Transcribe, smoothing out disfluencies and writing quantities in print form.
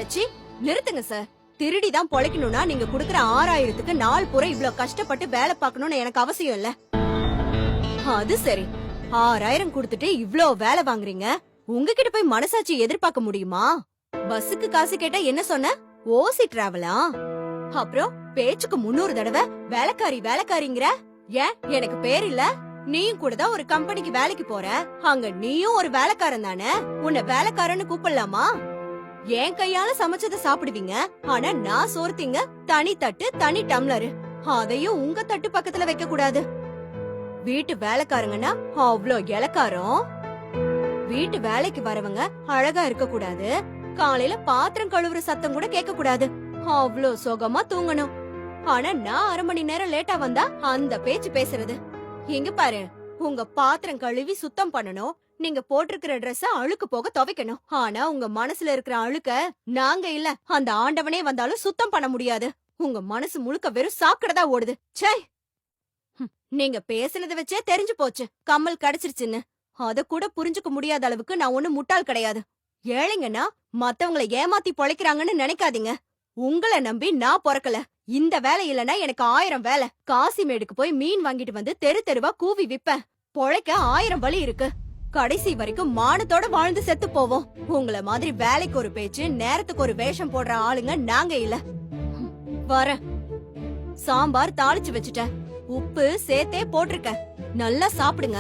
ச்சீ, நிறுத்துங்க சார். திருடிதான் பொழைக்கணும்னா நீங்க குடுக்கற 6000க்கு நாள் பூரா இவ்ளோ கஷ்டப்பட்டு வேலை பார்க்கணும்னு எனக்கு அவசியம் இல்ல. அது சரி, 6000 குடுத்துட்டு இவ்ளோ வேலை வாங்குறீங்க. உங்ககிட்ட போய் மனசாட்சி எதிர்பார்க்க முடியுமா? பஸ்ஸுக்கு காசு கேட்டா என்ன சொன்ன? ஓசி டிராவலா? அப்புறம் பேச்சுக்கு 300 தடவை வேலைக்காரி வேலைக்காரிங்கிற. ஏன் எனக்கு பேர் இல்ல? நீயும் கூட தான் ஒரு கம்பெனிக்கு வேலைக்கு போற. அங்க நீயும் ஒரு வேலைக்காரன் தானே? உன்னை வேலைக்காரன்னு கூப்பிடலாமா? என் கையால சமைச்சத சாப்பிடுவீங்க. ஆனா நான் சோர்த்தீங்க தனி தட்டு தனி டம்ளரு. அதையும் உங்க தட்டு பக்கத்துல வைக்க கூடாது. வீட்டு வேலைக்காரங்கன்னா அவ்ளோ இலக்காரம். வீட்டு வேலைக்கு வரவங்க அழகா இருக்க கூடாது. காலையில பாத்திரம் கழுவுற சத்தம் கூட கேட்க கூடாது. அவ்ளோ சுகமா தூங்கணும். ஆனா நான் 1/2 மணி நேரம் லேட்டா வந்தா அந்த பேச்சு பேசுறது. இங்க பாரு, உங்க பாத்திரம் கழுவி சுத்தம் பண்ணணும். நீங்க போட்டிருக்கிற Dress அழுக்கு போக துவைக்கணும். ஆனா உங்க மனசுல இருக்கிற அழுக்க நாங்க இல்ல, அந்த ஆண்டவனே வந்தாலும் சுத்தம் பண்ண முடியாது. உங்க மனசு முழுக்க வெறும் சாக்கடைதா ஓடுது. ச்சே! நீங்க பேசுனத வச்சே தெரிஞ்சு போச்சு கம்மல் கிடைச்சிருச்சுன்னு. அத கூட புரிஞ்சுக்க முடியாத அளவுக்கு நான் ஒண்ணு முட்டாள் கிடையாது. ஏழைங்கன்னா மத்தவங்கள ஏமாத்தி பொழைக்கிறாங்கன்னு நினைக்காதீங்க. உங்கள நம்பி நான் பொறக்கல. இந்த வேலை இல்லனா எனக்கு 1000 வேலை. காசிமேடுக்கு போய் மீன் வாங்கிட்டு வந்து தெரு தெருவா கூவி விப்பேன். பொழைக்க 1000 வழி இருக்கு. கடைசி வரைக்கும் மானத்தோட வாழ்ந்து செத்து போவோம். உங்கள மாதிரி வேலைக்கு ஒரு பேச்சு, நேரத்துக்கு ஒரு வேஷம் போடுற ஆளுங்க நாங்க இல்ல. வர சாம்பார் தாளிச்சு வச்சுட்டேன். உப்பு சேர்த்தே போட்டிருக்க. நல்லா சாப்பிடுங்க.